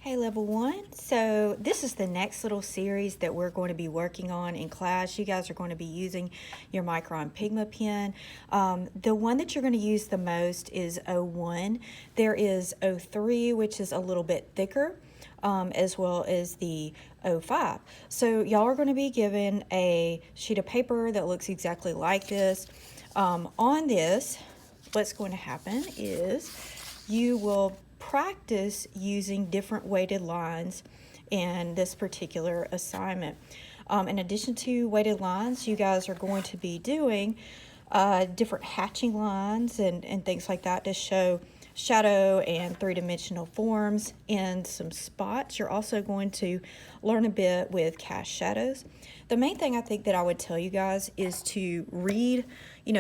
Hey level 1, so this is the next little series that we're going to be working on in class. You guys are going to be using your Micron Pigma pen. The one that you're going to use the most is O1. There is O3, which is a little bit thicker, as well as the O5. So y'all are going to be given a sheet of paper that looks exactly like this. On this, what's going to happen is you will practice using different weighted lines in this particular assignment. In addition to weighted lines, you guys are going to be doing different hatching lines and things like that to show shadow and three-dimensional forms in some spots. You're also going to learn a bit with cast shadows. The main thing I think that I would tell you guys is to read,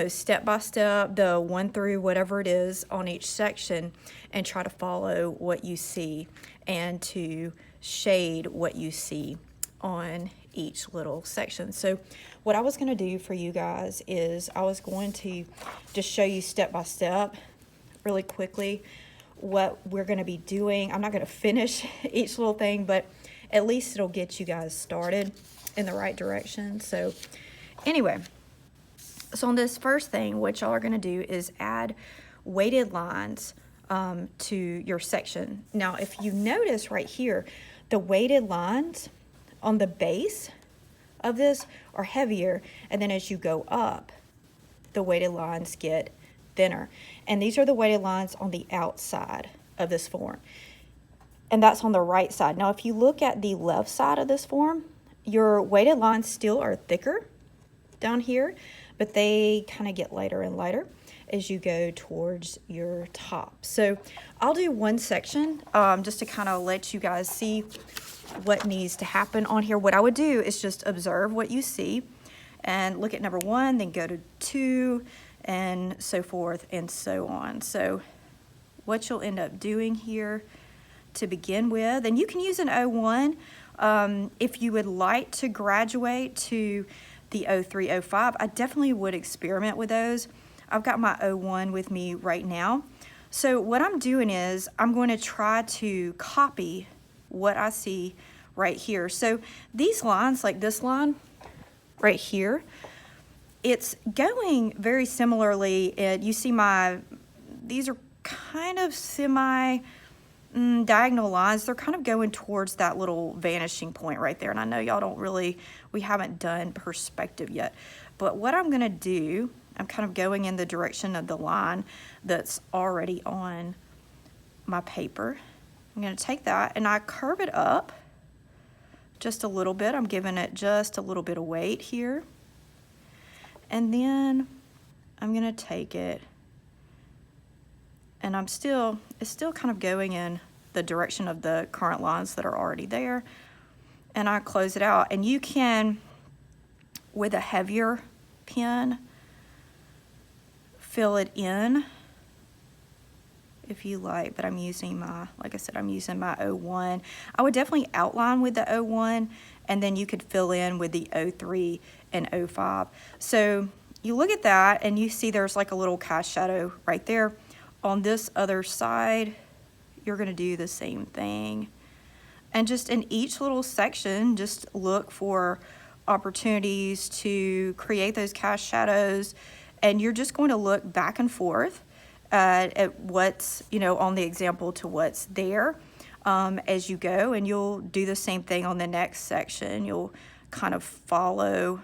step by step, the 1 through whatever it is on each section, and try to follow what you see and to shade what you see on each little section. So what I was going to do for you guys is I was going to just show you step by step really quickly what we're going to be doing. I'm not going to finish each little thing, but at least it'll get you guys started in the right direction. So anyway, so on this first thing, what y'all are going to do is add weighted lines to your section. Now, if you notice right here, the weighted lines on the base of this are heavier, and then as you go up, the weighted lines get thinner. And these are the weighted lines on the outside of this form. And that's on the right side. Now, if you look at the left side of this form, your weighted lines still are thicker down here, but they kind of get lighter and lighter as you go towards your top. So I'll do one section just to kind of let you guys see what needs to happen on here. What I would do is just observe what you see and look at number 1, then go to 2, and so forth and so on. So what you'll end up doing here to begin with, and you can use an O1 if you would like to graduate to the O3, O5. I definitely would experiment with those. I've got my O1 with me right now. So what I'm doing is I'm going to try to copy what I see right here. So these lines, like this line right here, it's going very similarly. You see these are kind of semi diagonal lines. They're kind of going towards that little vanishing point right there. And I know y'all don't really, we haven't done perspective yet. But what I'm gonna do, I'm kind of going in the direction of the line that's already on my paper. I'm gonna take that and I curve it up just a little bit. I'm giving it just a little bit of weight here. And then I'm gonna take it, and it's still kind of going in the direction of the current lines that are already there. And I close it out. And you can, with a heavier pen, fill it in if you like, but I'm using like I said, I'm using my O1. I would definitely outline with the O1, and then you could fill in with the O3 and O5. So you look at that and you see there's like a little cast shadow right there. On this other side, you're gonna do the same thing. And just in each little section, just look for opportunities to create those cast shadows, and you're just going to look back and forth at what's, on the example to what's there as you go, and you'll do the same thing on the next section. You'll kind of follow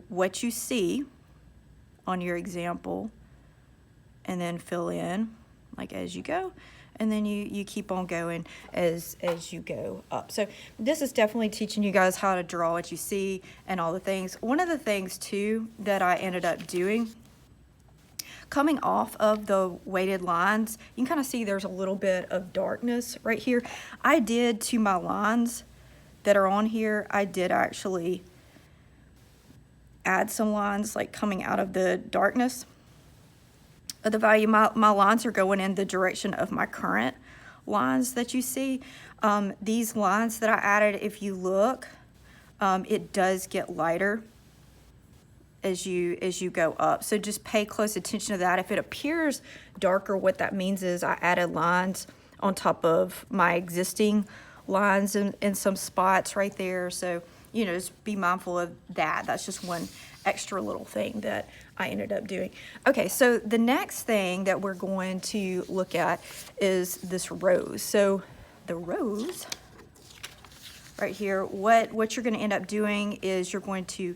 what you see on your example and then fill in like as you go, and then you keep on going as you go up. So this is definitely teaching you guys how to draw what you see and all the things. One of the things too that I ended up doing, coming off of the weighted lines, you can kind of see there's a little bit of darkness right here. I did to my lines that are on here, I did actually add some lines like coming out of the darkness of the value. My lines are going in the direction of my current lines that you see. These lines that I added, if you look, it does get lighter as you go up. So just pay close attention to that. If it appears darker, what that means is I added lines on top of my existing lines in some spots right there. So, you know, just be mindful of that. That's just one extra little thing that I ended up doing. Okay, so the next thing that we're going to look at is this rose. So the rose right here, what you're going to end up doing is you're going to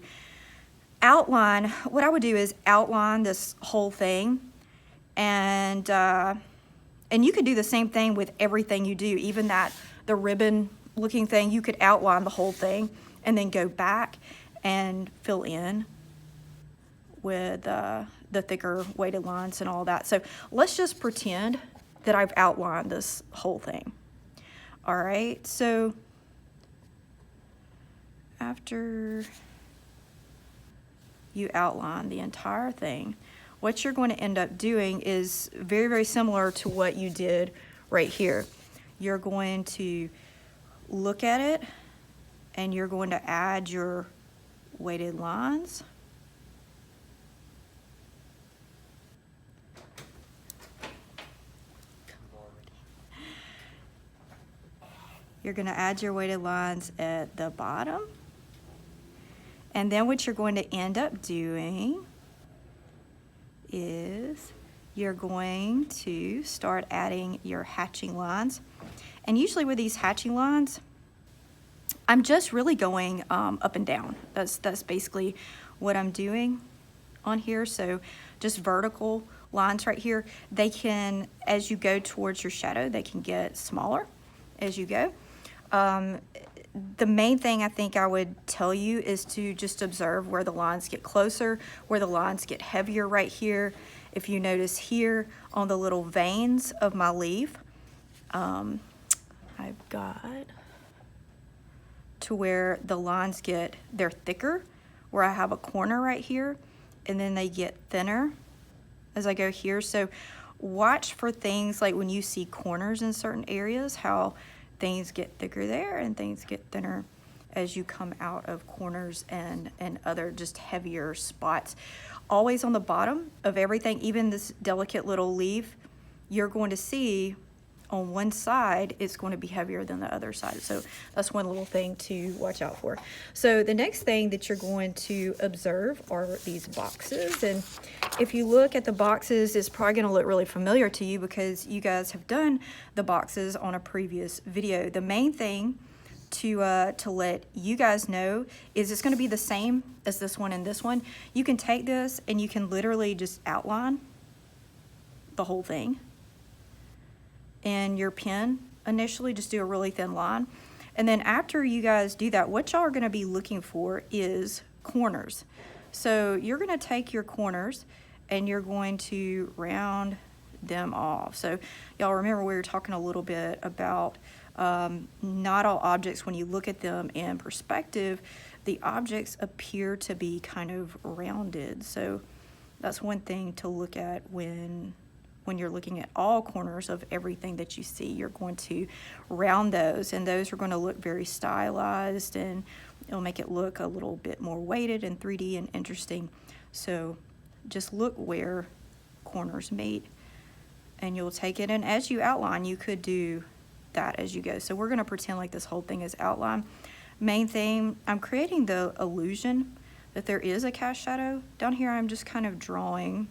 outline. What I would do is outline this whole thing, and you could do the same thing with everything you do, even the ribbon looking thing. You could outline the whole thing and then go back and fill in with the thicker weighted lines and all that. So let's just pretend that I've outlined this whole thing. All right, so after you outline the entire thing, what you're going to end up doing is very, very similar to what you did right here. You're going to look at it and you're going to add your weighted lines. You're going to add your weighted lines at the bottom. And then what you're going to end up doing is you're going to start adding your hatching lines. And usually with these hatching lines, I'm just really going up and down. That's basically what I'm doing on here. So just vertical lines right here. They can, as you go towards your shadow, they can get smaller as you go. The main thing I think I would tell you is to just observe where the lines get closer, where the lines get heavier right here. If you notice here on the little veins of my leaf, I've got to where the lines they're thicker, where I have a corner right here, and then they get thinner as I go here. So watch for things like when you see corners in certain areas, how things get thicker there and things get thinner as you come out of corners and other just heavier spots. Always on the bottom of everything, even this delicate little leaf, you're going to see on one side it's going to be heavier than the other side. So that's one little thing to watch out for. So the next thing that you're going to observe are these boxes. And if you look at the boxes, it's probably going to look really familiar to you because you guys have done the boxes on a previous video. The main thing to let you guys know is it's going to be the same as this one and this one. You can take this and you can literally just outline the whole thing in your pen initially. Just do a really thin line, and then after you guys do that, what y'all are going to be looking for is corners. So you're going to take your corners and you're going to round them off. So y'all remember we were talking a little bit about not all objects, when you look at them in perspective, the objects appear to be kind of rounded. So that's one thing to look at when you're looking at all corners of everything that you see. You're going to round those, and those are going to look very stylized, and it'll make it look a little bit more weighted and 3D and interesting. So just look where corners meet, and you'll take it, and as you outline, you could do that as you go. So we're going to pretend like this whole thing is outline. Main thing, I'm creating the illusion that there is a cast shadow. Down here, I'm just kind of drawing.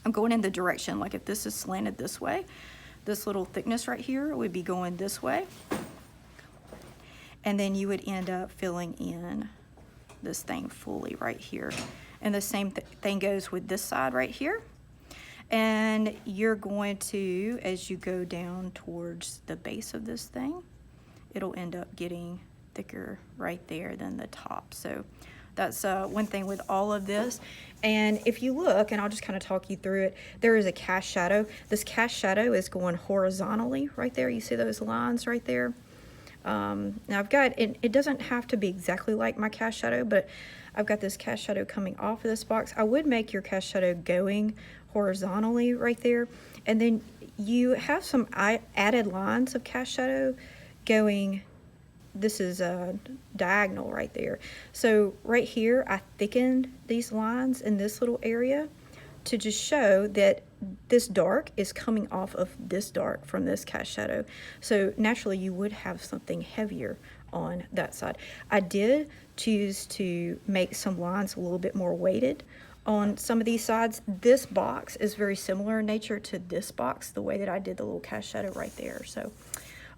I'm going in the direction, like if this is slanted this way, this little thickness right here would be going this way. And then you would end up filling in this thing fully right here. And the same thing goes with this side right here. And you're going to, as you go down towards the base of this thing, it'll end up getting thicker right there than the top. So that's one thing with all of this. And if you look, and I'll just kind of talk you through it, there is a cast shadow. This cast shadow is going horizontally right there. You see those lines right there? Now I've got, it doesn't have to be exactly like my cast shadow, but I've got this cast shadow coming off of this box. I would make your cast shadow going horizontally right there. And then you have some added lines of cast shadow going, this is a diagonal right there. So right here, I thickened these lines in this little area to just show that this dark is coming off of this dark from this cast shadow. So naturally you would have something heavier on that side. I did choose to make some lines a little bit more weighted on some of these sides. This box is very similar in nature to this box, the way that I did the little cast shadow right there. So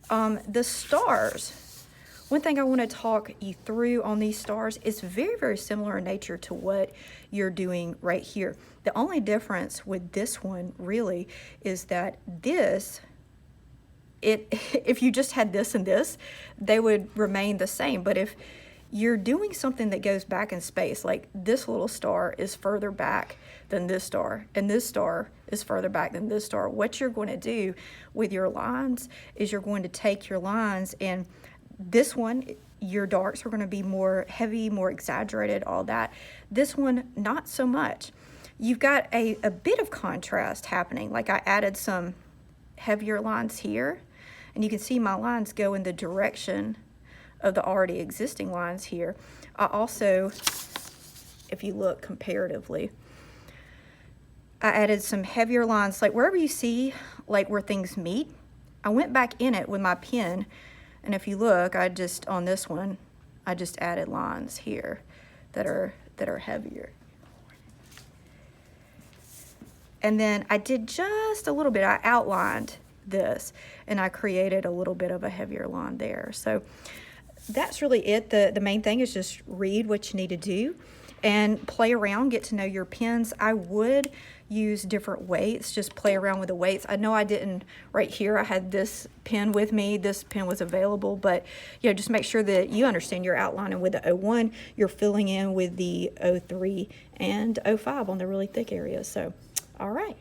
the stars, one thing I want to talk you through on these stars is very, very similar in nature to what you're doing right here. The only difference with this one really is that this, if you just had this and this, they would remain the same. But if you're doing something that goes back in space, like this little star is further back than this star, and this star is further back than this star, what you're going to do with your lines is you're going to take your lines, and this one, your darks are going to be more heavy, more exaggerated, all that. This one, not so much. You've got a bit of contrast happening. Like I added some heavier lines here, and you can see my lines go in the direction of the already existing lines here. I also, if you look comparatively, I added some heavier lines, like wherever you see like where things meet, I went back in it with my pen, and if you look, on this one, I just added lines here that are heavier. And then I did just a little bit, I outlined this, and I created a little bit of a heavier line there. So that's really it. The main thing is just read what you need to do and play around, get to know your pens. I would use different weights, just play around with the weights. I know I didn't right here. I had this pen with me. This pen was available, but you know, just make sure that you understand you're outlining with the 01, you're filling in with the 03 and 05 on the really thick areas. So, all right.